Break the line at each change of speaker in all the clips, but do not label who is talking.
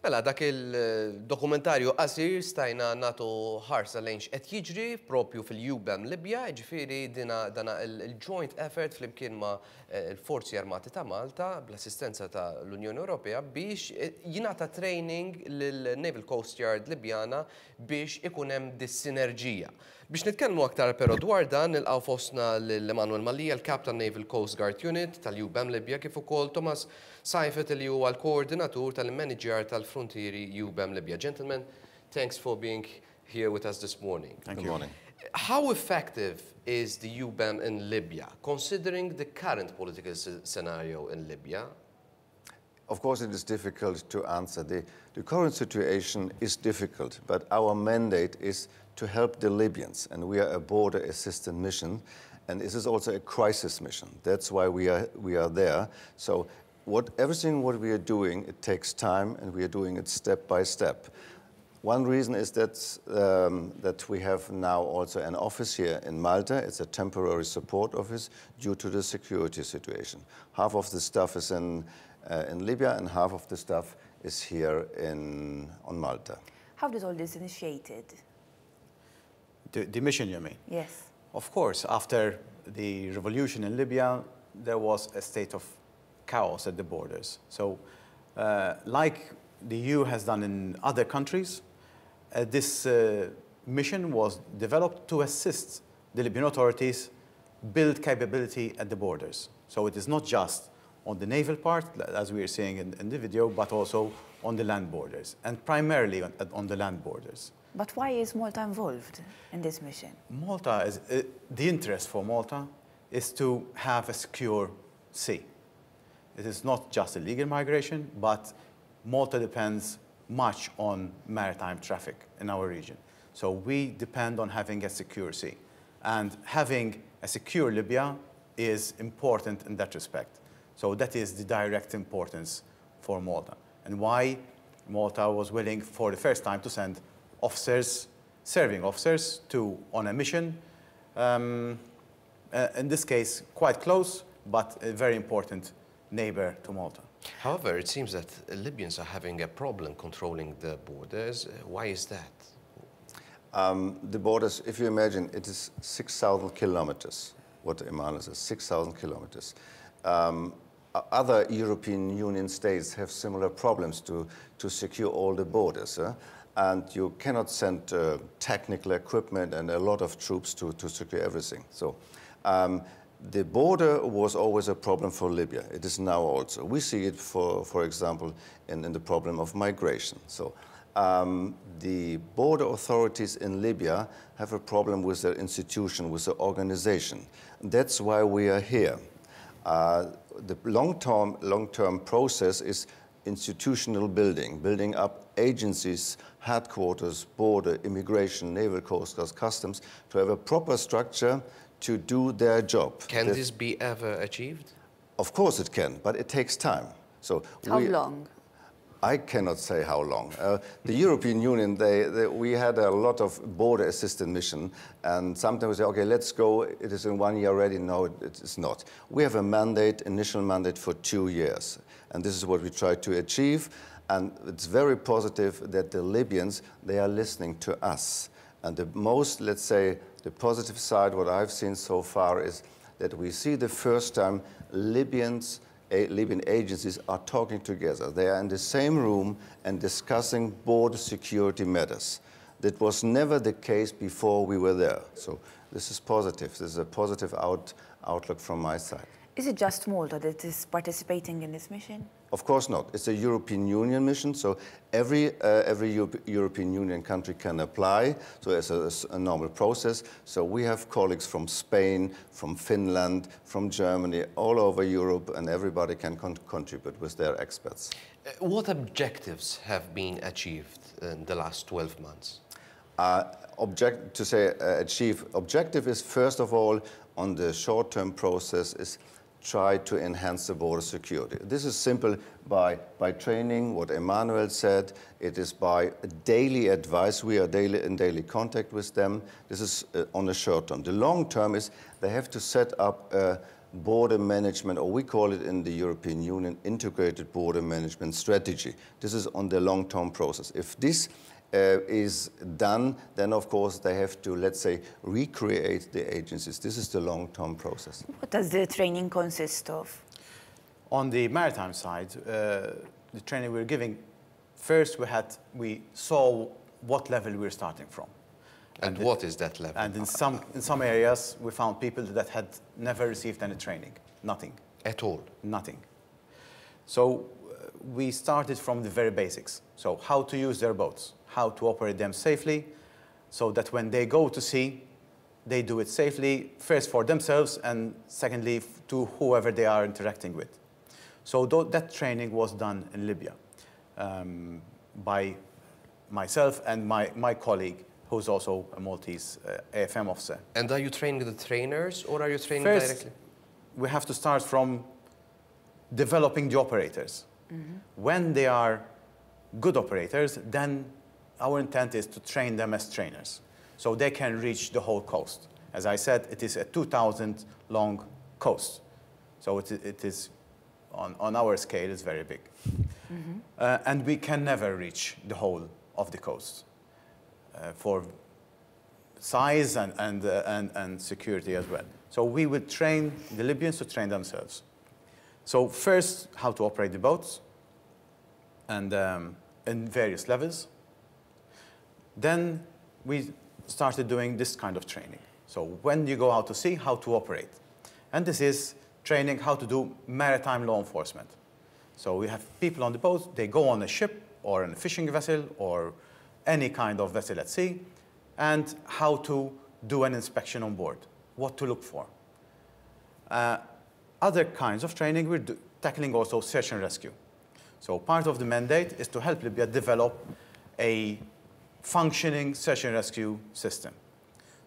Mela, dak il-dokumentarju qasir stajna nagħtu ħarsa lejn x'qed jiġri propju fil-EUBAM Libja, ġifieri dana il-joint effort flimkien ma' l-Forzi Armati ta' Malta bl-assistenza ta' l-Unjoni Ewropea biex jingħata training lill-Naval Coast Guard Libjana biex ikun hemm dis-sinerġija. Biex nitkellmu aktar però dwar dan nilqgħu fostna l-Emanuel Malija, l-Kap tan-Naval Coast Guard Unit tal-EUBAM Libja kif ukoll Thomas Sajfet li huwa l-koordinatur tal-manager tal-Frontieri EUBAM Libya. Gentlemen, thanks for being here with us this morning.
Thank you. Good morning.
How effective is the EUBAM in Libya, considering the current political scenario in Libya?
Of course, it is difficult to answer. The current situation is difficult, but our mandate is to help the Libyans, and we are a border assistance mission, and this is also a crisis mission. That's why we are there. So everything what we are doing, it takes time, and we are doing it step by step. One reason is that we have now also an office here in Malta. It's a temporary support office due to the security situation. Half of the staff is in Libya, and half of the staff is here on Malta.
How was all this initiated?
The mission, you mean?
Yes.
Of course, after the revolution in Libya, there was a state of chaos at the borders. So, like the EU has done in other countries, this mission was developed to assist the Libyan authorities build capability at the borders. So it is not just on the naval part, as we are seeing in the video, but also on the land borders, and primarily on the land borders.
But why is Malta involved in this mission?
Malta is, the interest for Malta is to have a secure sea. It is not just illegal migration, but Malta depends much on maritime traffic in our region. So we depend on having a secure sea. And having a secure Libya is important in that respect. So that is the direct importance for Malta. And why Malta was willing for the first time to send officers, serving officers, on a mission, in this case quite close, but a very important neighbor to Malta.
However, it seems that Libyans are having a problem controlling the borders. Why is that?
The borders, if you imagine, it is 6,000 kilometers, what Emanuel says, 6,000 kilometers. Other European Union states have similar problems to secure all the borders. And you cannot send technical equipment and a lot of troops to secure everything. So the border was always a problem for Libya. It is now also. We see it, for example, in the problem of migration. So the border authorities in Libya have a problem with their institution, with their organization. That's why we are here. The long-term process is institutional building up agencies, headquarters, border, immigration, naval coast guard, customs, to have a proper structure to do their job.
Can this be ever achieved?
Of course it can, but it takes time. So
how long?
I cannot say how long. The European Union, we had a lot of border assistance mission, and sometimes we say, okay, let's go, it is in 1 year ready. No, it is not. We have a mandate, initial mandate for 2 years, and this is what we try to achieve, and it's very positive that the Libyans, they are listening to us. And the most, let's say, the positive side, what I've seen so far is that we see the first time Libyan agencies are talking together. They are in the same room and discussing border security matters. That was never the case before we were there. So this is positive. This is a positive outlook from my side.
Is it just Malta that is participating in this mission?
Of course not. It's a European Union mission, so every European Union country can apply. So it's a normal process. So we have colleagues from Spain, from Finland, from Germany, all over Europe, and everybody can contribute with their experts.
What objectives have been achieved in the last 12 months?
Objective is, first of all, on the short-term process is try to enhance the border security. This is simple by training, what Emanuel said. It is by daily advice. We are in daily contact with them. This is on the short term. The long term is they have to set up border management, or we call it in the European Union, integrated border management strategy. This is on the long-term process. If this is done, then of course they have to, let's say, recreate the agencies. This is the long-term process.
What does the training consist of?
On the maritime side, the training we're giving, first we saw what level we're starting from.
And what is that level?
And in some areas, we found people that had never received any training, nothing.
At all?
Nothing. So we started from the very basics. So how to use their boats, how to operate them safely, so that when they go to sea, they do it safely, first for themselves, and secondly, to whoever they are interacting with. So that training was done in Libya by myself and my colleague, who's also a Maltese AFM officer.
And are you training the trainers, or are you training
First,
directly?
We have to start from developing the operators. When they are good operators, then our intent is to train them as trainers, so they can reach the whole coast. As I said, it is a 2,000 long coast, so it is on our scale, it's very big. And we can never reach the whole of the coast for size and security as well. So we would train the Libyans to train themselves. So first, how to operate the boats, and in various levels. Then we started doing this kind of training. So when you go out to sea, how to operate. And this is training how to do maritime law enforcement. So we have people on the boat, they go on a ship or on a fishing vessel or any kind of vessel at sea, and how to do an inspection on board, what to look for. Other kinds of training, we're tackling also search and rescue. So part of the mandate is to help Libya develop a functioning search and rescue system.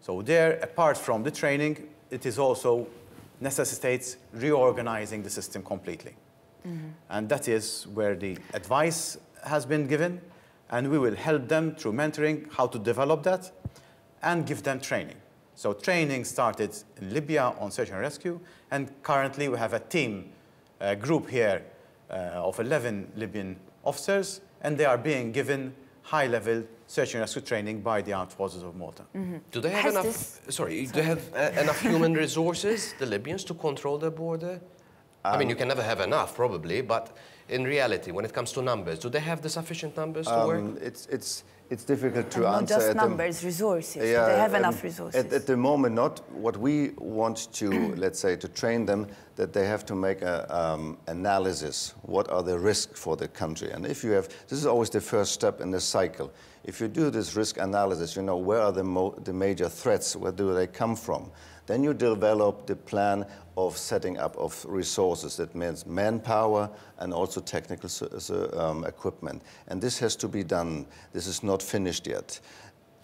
So there, apart from the training, it is also necessitates reorganizing the system completely. And that is where the advice has been given, and we will help them through mentoring how to develop that and give them training. So training started in Libya on search and rescue, and currently we have a team, a group here of 11 Libyan officers, and they are being given high-level search and rescue training by the Armed Forces of Malta.
Do they have enough, do they have enough human resources, the Libyans, to control their border? I mean, you can never have enough, probably, but in reality, when it comes to numbers, do they have the sufficient numbers to work?
It's difficult to
not
answer.
Not just numbers, resources. Yeah, do they have enough resources?
At the moment, not. What we want to, let's say, to train them, that they have to make an analysis. What are the risks for the country? And if you have, this is always the first step in the cycle. If you do this risk analysis, you know, where are the major threats? Where do they come from? Then you develop the plan of setting up of resources. That means manpower and also technical equipment. And this has to be done. This is not finished yet.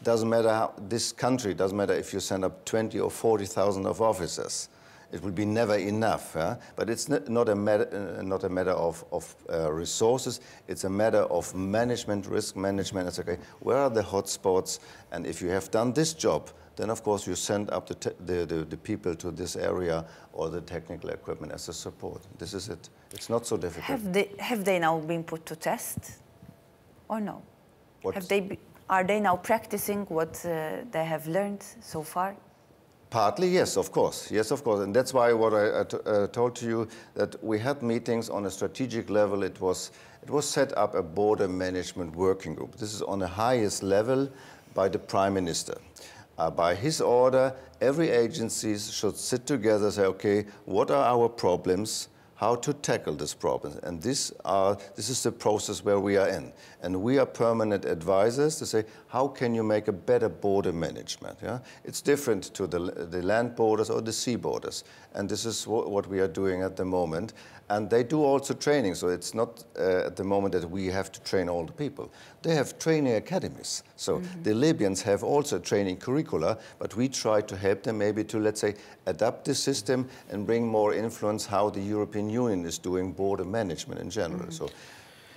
Doesn't matter how, this country, doesn't matter if you send up 20 or 40,000 of officers. It will be never enough, but it's not a matter of resources. It's a matter of management, risk management. It's okay, where are the hot spots? And if you have done this job, then of course you send up the people to this area or the technical equipment as a support. This is it. It's not so difficult.
Have they now been put to test or no? Are they now practicing what they have learned so far?
Partly, yes, of course. Yes, of course. And that's why what I told to you, that we had meetings on a strategic level. It was set up a border management working group. This is on the highest level by the Prime Minister. By his order, every agency should sit together and say, okay, what are our problems? How to tackle these problems. And this is the process where we are in. And we are permanent advisors to say, how can you make a better border management? Yeah? It's different to the land borders or the sea borders. And this is what we are doing at the moment. And they do also training, so it's not at the moment that we have to train all the people. They have training academies. So the Libyans have also training curricula, but we try to help them maybe to, let's say, adapt the system and bring more influence how the European Union is doing border management in general. So,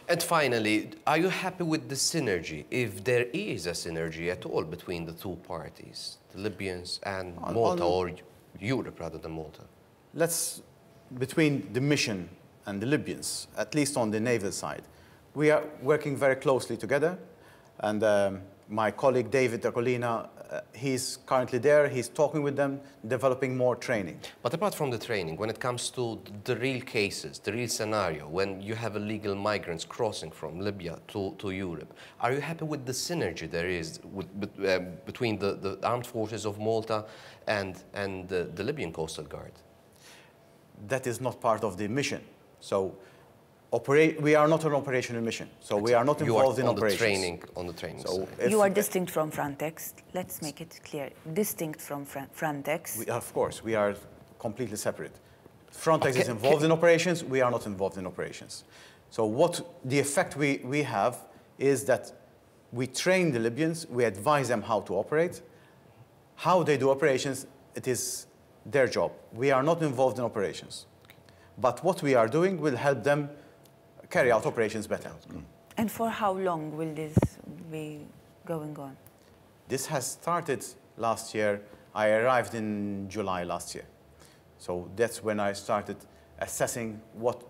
and finally, are you happy with the synergy, if there is a synergy at all between the two parties, the Libyans and Malta, or Europe rather than Malta?
between the mission and the Libyans, at least on the naval side, we are working very closely together. And my colleague David Acolina, he's currently there. He's talking with them, developing more training.
But apart from the training, when it comes to the real cases, the real scenario, when you have illegal migrants crossing from Libya to Europe, are you happy with the synergy there is between the armed forces of Malta and the Libyan Coastal Guard?
That is not part of the mission. So we are not an operational mission, so we are not involved in operations.
On the training
so
side.
You are distinct from Frontex. Let's make it clear. Distinct from Frontex.
Of course, we are completely separate. Frontex is involved in operations. We are not involved in operations. So the effect we have is that we train the Libyans. We advise them how to operate. How they do operations, it is their job. We are not involved in operations. But what we are doing will help them carry out operations better.
And for how long will this be going on?
This has started last year. I arrived in July last year. So that's when I started assessing what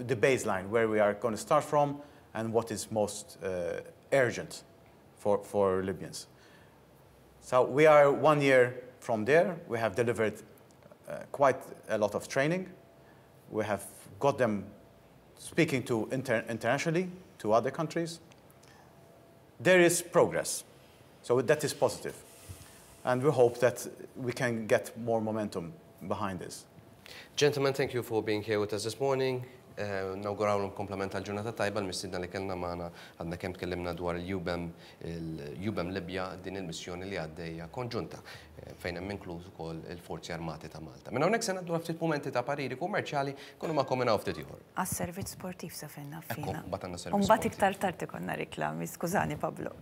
the baseline, where we are going to start from and what is most urgent for Libyans. So we are 1 year from there. We have delivered quite a lot of training. We have got them speaking to internationally, to other countries. There is progress, so that is positive. And we hope that we can get more momentum behind this.
Gentlemen, thank you for being here with us this morning. Nawgurawlhom komplement għal-ġurnata tajba l-mistidna li kellna magħna għadna kemm tkellimna dwar il-EUBAM Libja din il-missjoni li għaddejja konġunta fejn hemm inkluż ukoll il-Forzi Armati ta' Malta. Minn hawnhekk se ngħaddu ftit mumenti ta' pariri kummerċjali kunu magħkom minn hawn ftit ieħor.
Għas-servizz sportiv sa fejn fina.
Mbagħad għandna servizz.
Mbagħad iktar tard ikollna riklami, skużani Pablo.